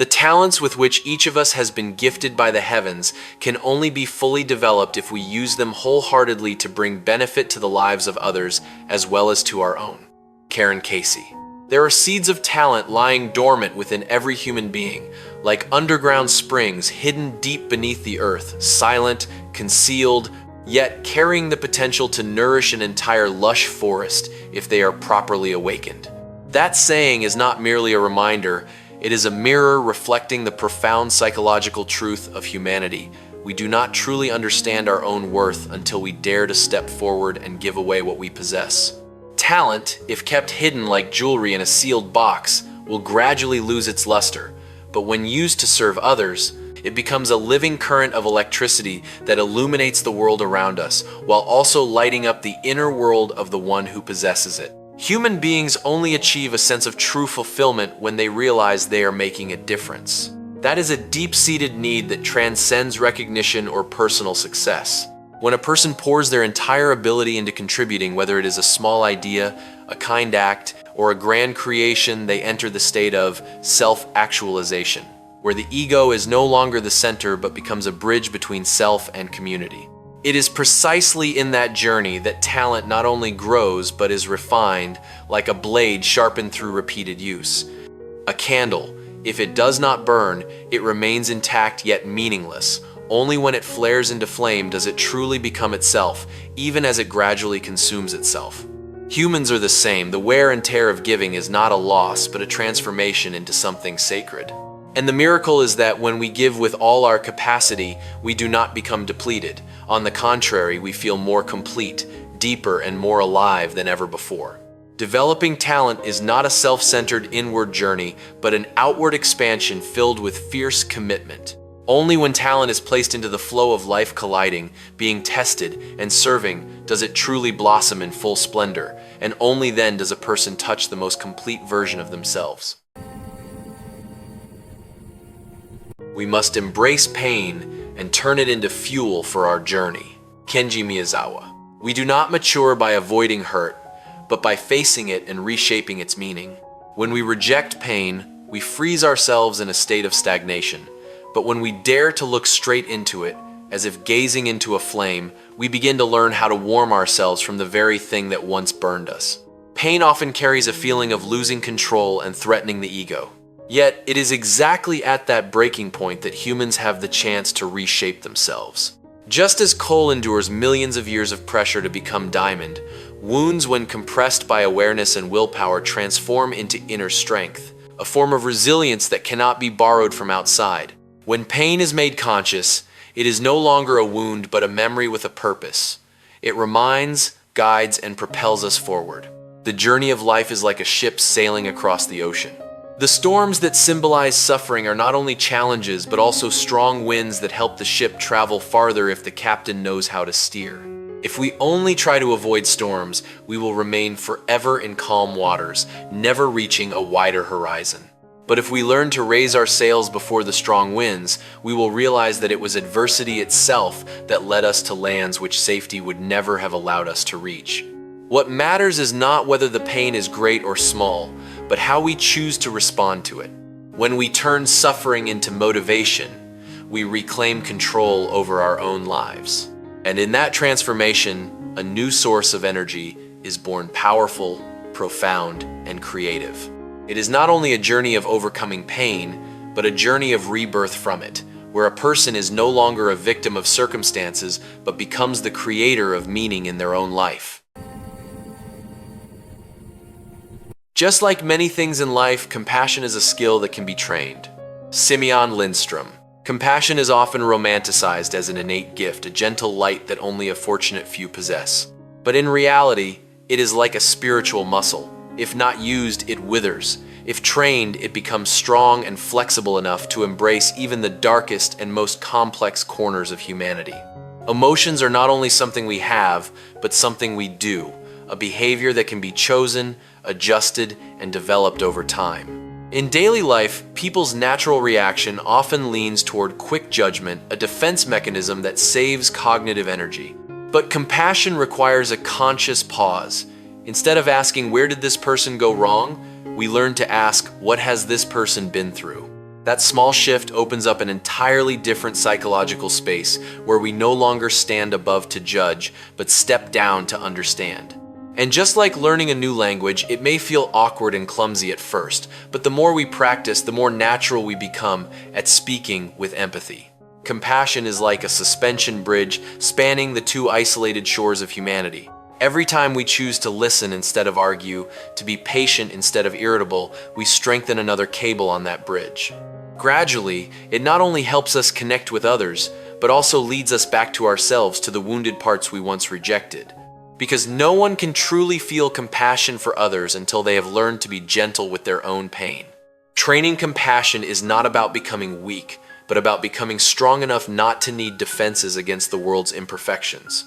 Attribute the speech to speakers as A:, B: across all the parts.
A: The talents with which each of us has been gifted by the heavens can only be fully developed if we use them wholeheartedly to bring benefit to the lives of others as well as to our own. Karen Casey. There are seeds of talent lying dormant within every human being, like underground springs hidden deep beneath the earth, silent, concealed, yet carrying the potential to nourish an entire lush forest if they are properly awakened. That saying is not merely a reminder, it is a mirror reflecting the profound psychological truth of humanity. We do not truly understand our own worth until we dare to step forward and give away what we possess. Talent, if kept hidden like jewelry in a sealed box, will gradually lose its luster, but when used to serve others, it becomes a living current of electricity that illuminates the world around us, while also lighting up the inner world of the one who possesses it. Human beings only achieve a sense of true fulfillment when they realize they are making a difference. That is a deep-seated need that transcends recognition or personal success. When a person pours their entire ability into contributing, whether it is a small idea, a kind act, or a grand creation, they enter the state of self-actualization, where the ego is no longer the center but becomes a bridge between self and community. It is precisely in that journey that talent not only grows but is refined, like a blade sharpened through repeated use. A candle, if it does not burn, it remains intact yet meaningless. Only when it flares into flame does it truly become itself, even as it gradually consumes itself. Humans are the same. The wear and tear of giving is not a loss, but a transformation into something sacred. And the miracle is that when we give with all our capacity, we do not become depleted. On the contrary, we feel more complete, deeper, and more alive than ever before. Developing talent is not a self-centered inward journey, but an outward expansion filled with fierce commitment. Only when talent is placed into the flow of life colliding, being tested, and serving does it truly blossom in full splendor, and only then does a person touch the most complete version of themselves. We must embrace pain and turn it into fuel for our journey. Kenji Miyazawa. We do not mature by avoiding hurt, but by facing it and reshaping its meaning. When we reject pain, we freeze ourselves in a state of stagnation. But when we dare to look straight into it, as if gazing into a flame, we begin to learn how to warm ourselves from the very thing that once burned us. Pain often carries a feeling of losing control and threatening the ego. Yet, it is exactly at that breaking point that humans have the chance to reshape themselves. Just as coal endures millions of years of pressure to become diamond, wounds, when compressed by awareness and willpower, transform into inner strength, a form of resilience that cannot be borrowed from outside. When pain is made conscious, it is no longer a wound but a memory with a purpose. It reminds, guides, and propels us forward. The journey of life is like a ship sailing across the ocean. The storms that symbolize suffering are not only challenges but also strong winds that help the ship travel farther if the captain knows how to steer. If we only try to avoid storms, we will remain forever in calm waters, never reaching a wider horizon. But if we learn to raise our sails before the strong winds, we will realize that it was adversity itself that led us to lands which safety would never have allowed us to reach. What matters is not whether the pain is great or small, but how we choose to respond to it. When we turn suffering into motivation, we reclaim control over our own lives. And in that transformation, a new source of energy is born, powerful, profound, and creative. It is not only a journey of overcoming pain, but a journey of rebirth from it, where a person is no longer a victim of circumstances, but becomes the creator of meaning in their own life. Just like many things in life, compassion is a skill that can be trained. Simeon Lindstrom. Compassion is often romanticized as an innate gift, a gentle light that only a fortunate few possess. But in reality, it is like a spiritual muscle. If not used, it withers. If trained, it becomes strong and flexible enough to embrace even the darkest and most complex corners of humanity. Emotions are not only something we have, but something we do, a behavior that can be chosen, adjusted, and developed over time. In daily life, people's natural reaction often leans toward quick judgment, a defense mechanism that saves cognitive energy. But compassion requires a conscious pause. Instead of asking, "Where did this person go wrong?" we learn to ask, "What has this person been through?" That small shift opens up an entirely different psychological space where we no longer stand above to judge, but step down to understand. And just like learning a new language, it may feel awkward and clumsy at first, but the more we practice, the more natural we become at speaking with empathy. Compassion is like a suspension bridge spanning the two isolated shores of humanity. Every time we choose to listen instead of argue, to be patient instead of irritable, we strengthen another cable on that bridge. Gradually, it not only helps us connect with others, but also leads us back to ourselves, to the wounded parts we once rejected. Because no one can truly feel compassion for others until they have learned to be gentle with their own pain. Training compassion is not about becoming weak, but about becoming strong enough not to need defenses against the world's imperfections.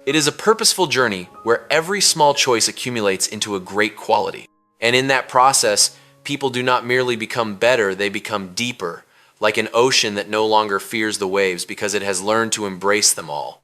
A: It is a purposeful journey where every small choice accumulates into a great quality. And in that process, people do not merely become better, they become deeper, like an ocean that no longer fears the waves because it has learned to embrace them all.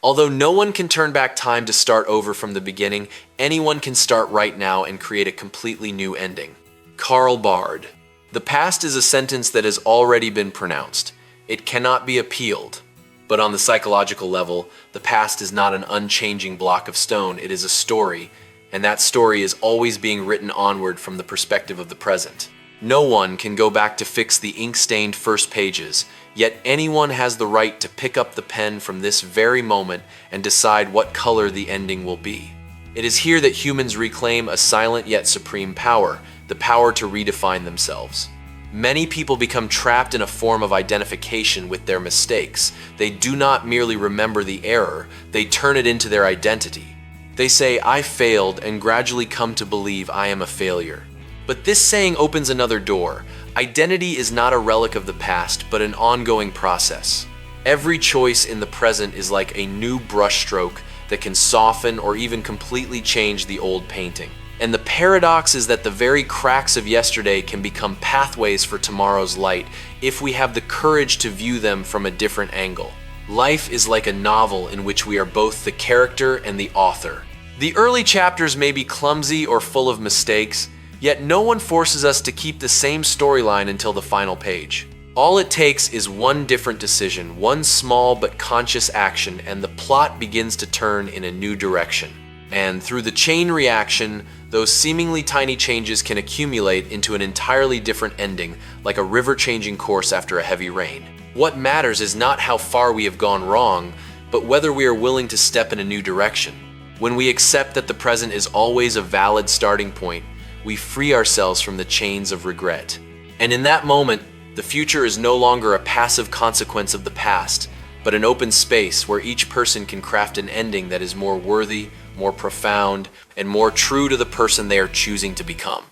A: Although no one can turn back time to start over from the beginning, anyone can start right now and create a completely new ending. Karl Barth. The past is a sentence that has already been pronounced. It cannot be appealed. But on the psychological level, the past is not an unchanging block of stone, it is a story, and that story is always being written onward from the perspective of the present. No one can go back to fix the ink-stained first pages, yet anyone has the right to pick up the pen from this very moment and decide what color the ending will be. It is here that humans reclaim a silent yet supreme power, the power to redefine themselves. Many people become trapped in a form of identification with their mistakes. They do not merely remember the error, they turn it into their identity. They say, "I failed," and gradually come to believe I am a failure. But this saying opens another door. Identity is not a relic of the past, but an ongoing process. Every choice in the present is like a new brushstroke that can soften or even completely change the old painting. And the paradox is that the very cracks of yesterday can become pathways for tomorrow's light if we have the courage to view them from a different angle. Life is like a novel in which we are both the character and the author. The early chapters may be clumsy or full of mistakes, yet no one forces us to keep the same storyline until the final page. All it takes is one different decision, one small but conscious action, and the plot begins to turn in a new direction. And through the chain reaction, those seemingly tiny changes can accumulate into an entirely different ending, like a river changing course after a heavy rain. What matters is not how far we have gone wrong, but whether we are willing to step in a new direction. When we accept that the present is always a valid starting point, we free ourselves from the chains of regret. And in that moment, the future is no longer a passive consequence of the past, but an open space where each person can craft an ending that is more worthy, more profound, and more true to the person they are choosing to become.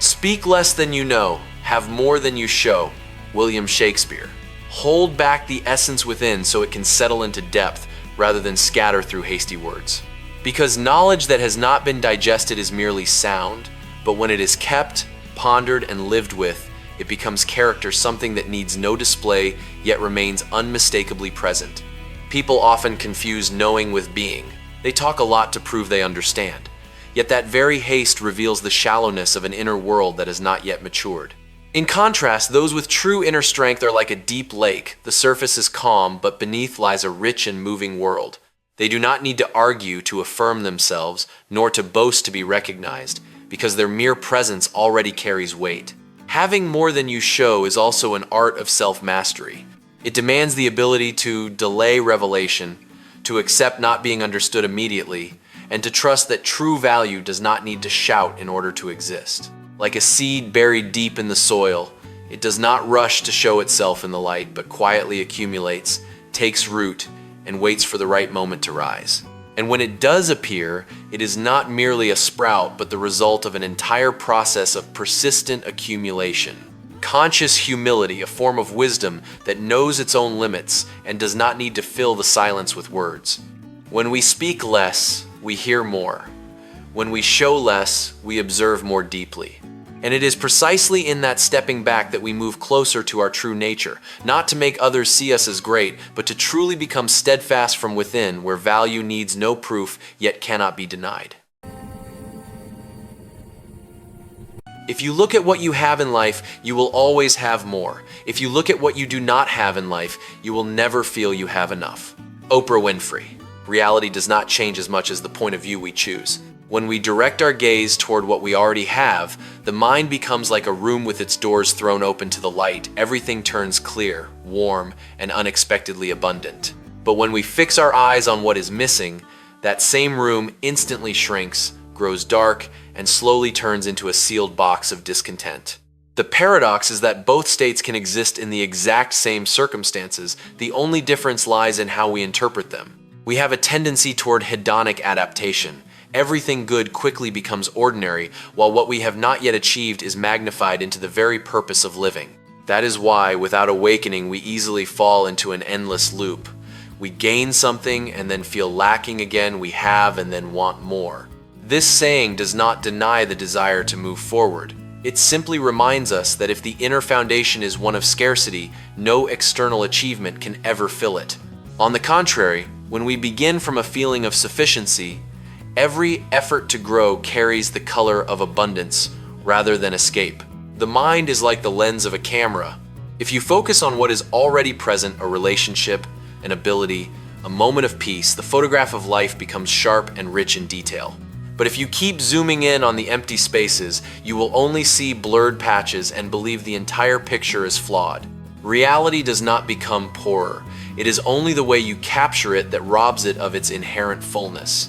A: Speak less than you know, have more than you show. William Shakespeare. Hold back the essence within so it can settle into depth rather than scatter through hasty words. Because knowledge that has not been digested is merely sound, but when it is kept, pondered, and lived with, it becomes character, something that needs no display yet remains unmistakably present. People often confuse knowing with being. They talk a lot to prove they understand. Yet that very haste reveals the shallowness of an inner world that has not yet matured. In contrast, those with true inner strength are like a deep lake. The surface is calm, but beneath lies a rich and moving world. They do not need to argue to affirm themselves, nor to boast to be recognized, because their mere presence already carries weight. Having more than you show is also an art of self-mastery. It demands the ability to delay revelation, to accept not being understood immediately, and to trust that true value does not need to shout in order to exist. Like a seed buried deep in the soil, it does not rush to show itself in the light, but quietly accumulates, takes root, and waits for the right moment to rise. And when it does appear, it is not merely a sprout, but the result of an entire process of persistent accumulation. Conscious humility, a form of wisdom that knows its own limits and does not need to fill the silence with words. When we speak less, we hear more. When we show less, we observe more deeply. And it is precisely in that stepping back that we move closer to our true nature, not to make others see us as great, but to truly become steadfast from within, where value needs no proof, yet cannot be denied. If you look at what you have in life, you will always have more. If you look at what you do not have in life, you will never feel you have enough. Oprah Winfrey. Reality does not change as much as the point of view we choose. When we direct our gaze toward what we already have, the mind becomes like a room with its doors thrown open to the light. Everything turns clear, warm, and unexpectedly abundant. But when we fix our eyes on what is missing, that same room instantly shrinks, grows dark, and slowly turns into a sealed box of discontent. The paradox is that both states can exist in the exact same circumstances. The only difference lies in how we interpret them. We have a tendency toward hedonic adaptation. Everything good quickly becomes ordinary, while what we have not yet achieved is magnified into the very purpose of living. That is why, without awakening, we easily fall into an endless loop. We gain something and then feel lacking again, we have and then want more. This saying does not deny the desire to move forward. It simply reminds us that if the inner foundation is one of scarcity, no external achievement can ever fill it. On the contrary, when we begin from a feeling of sufficiency, every effort to grow carries the color of abundance rather than escape. The mind is like the lens of a camera. If you focus on what is already present, a relationship, an ability, a moment of peace, the photograph of life becomes sharp and rich in detail. But if you keep zooming in on the empty spaces, you will only see blurred patches and believe the entire picture is flawed. Reality does not become poorer. It is only the way you capture it that robs it of its inherent fullness.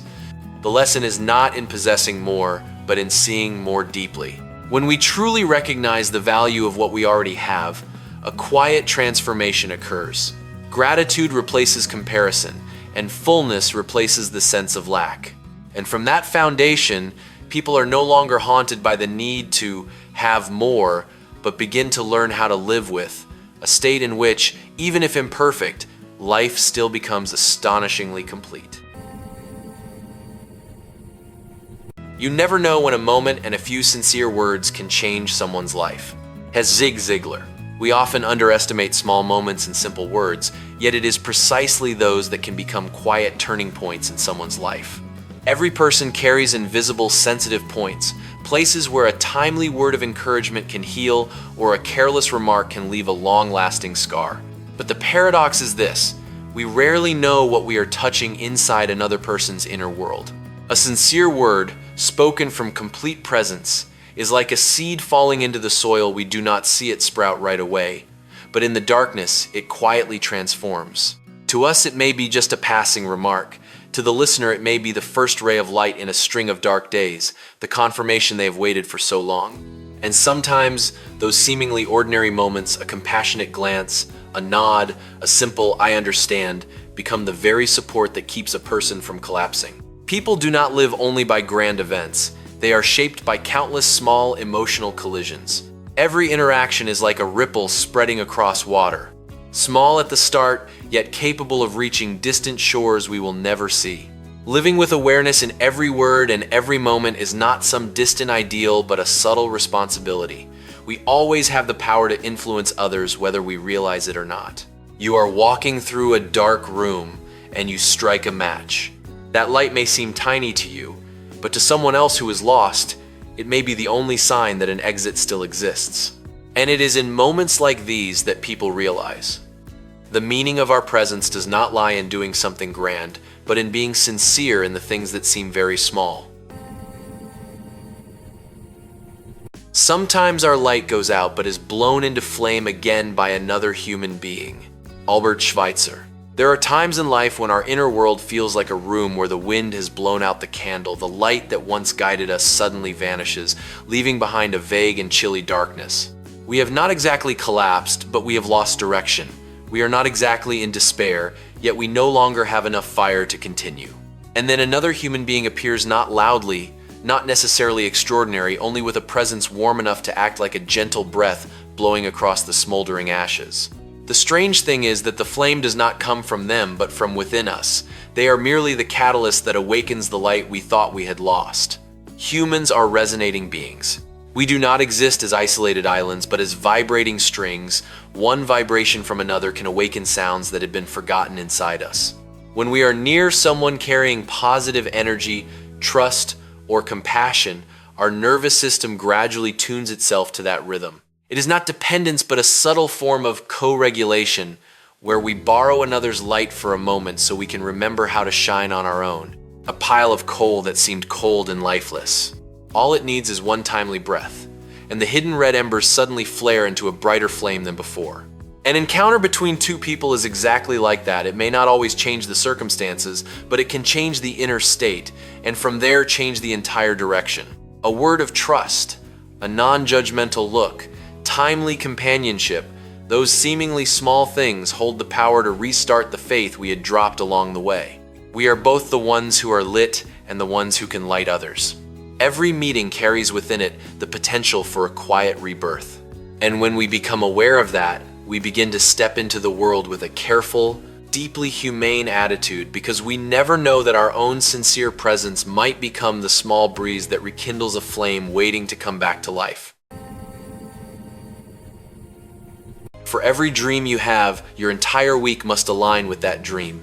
A: The lesson is not in possessing more, but in seeing more deeply. When we truly recognize the value of what we already have, a quiet transformation occurs. Gratitude replaces comparison, and fullness replaces the sense of lack. And from that foundation, people are no longer haunted by the need to have more, but begin to learn how to live with, a state in which, even if imperfect, life still becomes astonishingly complete. You never know when a moment and a few sincere words can change someone's life. As Zig Ziglar, we often underestimate small moments and simple words, yet it is precisely those that can become quiet turning points in someone's life. Every person carries invisible, sensitive points, places where a timely word of encouragement can heal or a careless remark can leave a long-lasting scar. But the paradox is this: we rarely know what we are touching inside another person's inner world. A sincere word, spoken from complete presence, is like a seed falling into the soil. We do not see it sprout right away, but in the darkness, it quietly transforms. To us, it may be just a passing remark. To the listener, it may be the first ray of light in a string of dark days, the confirmation they have waited for so long. And sometimes, those seemingly ordinary moments, a compassionate glance, a nod, a simple "I understand," become the very support that keeps a person from collapsing. People do not live only by grand events. They are shaped by countless small emotional collisions. Every interaction is like a ripple spreading across water. Small at the start, yet capable of reaching distant shores we will never see. Living with awareness in every word and every moment is not some distant ideal, but a subtle responsibility. We always have the power to influence others, whether we realize it or not. You are walking through a dark room, and you strike a match. That light may seem tiny to you, but to someone else who is lost, it may be the only sign that an exit still exists. And it is in moments like these that people realize the meaning of our presence does not lie in doing something grand, but in being sincere in the things that seem very small. Sometimes our light goes out but is blown into flame again by another human being. Albert Schweitzer. There are times in life when our inner world feels like a room where the wind has blown out the candle. The light that once guided us suddenly vanishes, leaving behind a vague and chilly darkness. We have not exactly collapsed, but we have lost direction. We are not exactly in despair, yet we no longer have enough fire to continue. And then another human being appears, not loudly, not necessarily extraordinary, only with a presence warm enough to act like a gentle breath blowing across the smoldering ashes. The strange thing is that the flame does not come from them, but from within us. They are merely the catalyst that awakens the light we thought we had lost. Humans are resonating beings. We do not exist as isolated islands, but as vibrating strings. One vibration from another can awaken sounds that had been forgotten inside us. When we are near someone carrying positive energy, trust, or compassion, our nervous system gradually tunes itself to that rhythm. It is not dependence, but a subtle form of co-regulation, where we borrow another's light for a moment so we can remember how to shine on our own. A pile of coal that seemed cold and lifeless. All it needs is one timely breath, and the hidden red embers suddenly flare into a brighter flame than before. An encounter between two people is exactly like that. It may not always change the circumstances, but it can change the inner state, and from there change the entire direction. A word of trust, a non-judgmental look, timely companionship, those seemingly small things hold the power to restart the faith we had dropped along the way. We are both the ones who are lit and the ones who can light others. Every meeting carries within it the potential for a quiet rebirth. And when we become aware of that, we begin to step into the world with a careful, deeply humane attitude, because we never know that our own sincere presence might become the small breeze that rekindles a flame waiting to come back to life. For every dream you have, your entire week must align with that dream.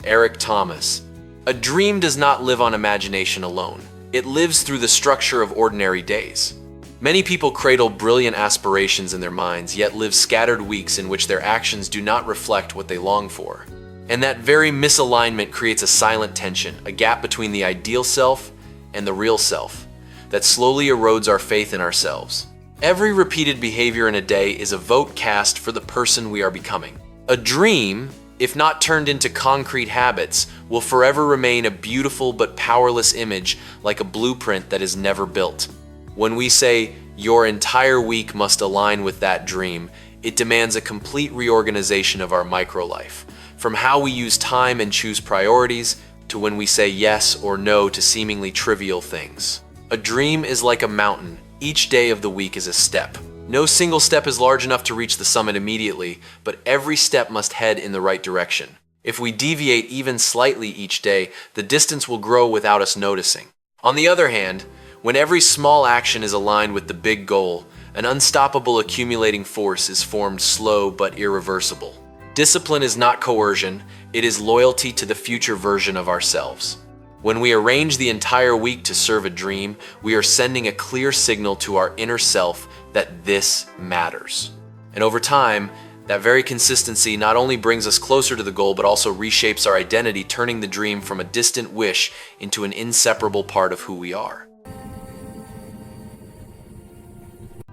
A: Eric Thomas. A dream does not live on imagination alone. It lives through the structure of ordinary days. Many people cradle brilliant aspirations in their minds, yet live scattered weeks in which their actions do not reflect what they long for. And that very misalignment creates a silent tension, a gap between the ideal self and the real self, that slowly erodes our faith in ourselves. Every repeated behavior in a day is a vote cast for the person we are becoming. A dream, if not turned into concrete habits, will forever remain a beautiful but powerless image, like a blueprint that is never built. When we say, your entire week must align with that dream, it demands a complete reorganization of our micro-life, from how we use time and choose priorities, to when we say yes or no to seemingly trivial things. A dream is like a mountain. Each day of the week is a step. No single step is large enough to reach the summit immediately, but every step must head in the right direction. If we deviate even slightly each day, the distance will grow without us noticing. On the other hand, when every small action is aligned with the big goal, an unstoppable accumulating force is formed, slow but irreversible. Discipline is not coercion, it is loyalty to the future version of ourselves. When we arrange the entire week to serve a dream, we are sending a clear signal to our inner self that this matters. And over time, that very consistency not only brings us closer to the goal, but also reshapes our identity, turning the dream from a distant wish into an inseparable part of who we are.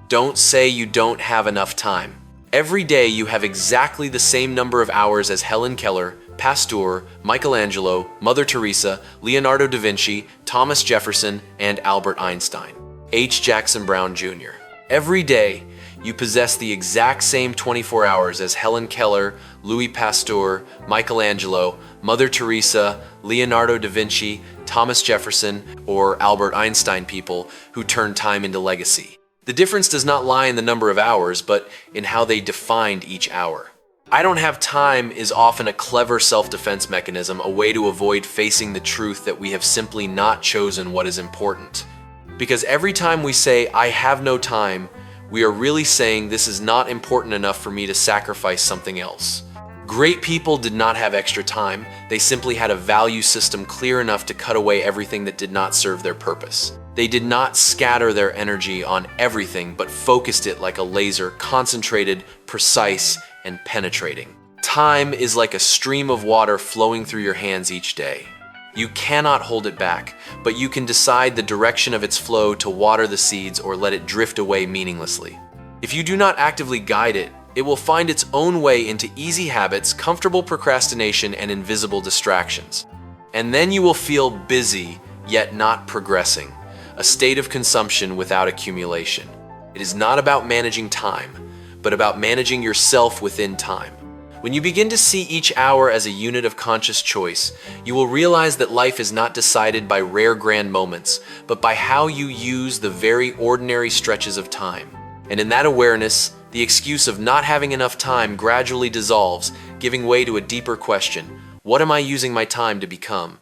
A: Don't say you don't have enough time. Every day you have exactly the same number of hours as Helen Keller, Pasteur, Michelangelo, Mother Teresa, Leonardo da Vinci, Thomas Jefferson, and Albert Einstein. H. Jackson Brown Jr. Every day, you possess the exact same 24 hours as Helen Keller, Louis Pasteur, Michelangelo, Mother Teresa, Leonardo da Vinci, Thomas Jefferson, or Albert Einstein, people who turned time into legacy. The difference does not lie in the number of hours, but in how they defined each hour. I don't have time is often a clever self-defense mechanism, a way to avoid facing the truth that we have simply not chosen what is important. Because every time we say, I have no time, we are really saying this is not important enough for me to sacrifice something else. Great people did not have extra time, they simply had a value system clear enough to cut away everything that did not serve their purpose. They did not scatter their energy on everything, but focused it like a laser, concentrated, precise, and penetrating. Time is like a stream of water flowing through your hands each day. You cannot hold it back, but you can decide the direction of its flow to water the seeds or let it drift away meaninglessly. If you do not actively guide it, it will find its own way into easy habits, comfortable procrastination, and invisible distractions. And then you will feel busy, yet not progressing. A state of consumption without accumulation. It is not about managing time, but about managing yourself within time. When you begin to see each hour as a unit of conscious choice, you will realize that life is not decided by rare grand moments, but by how you use the very ordinary stretches of time. And in that awareness, the excuse of not having enough time gradually dissolves, giving way to a deeper question: what am I using my time to become?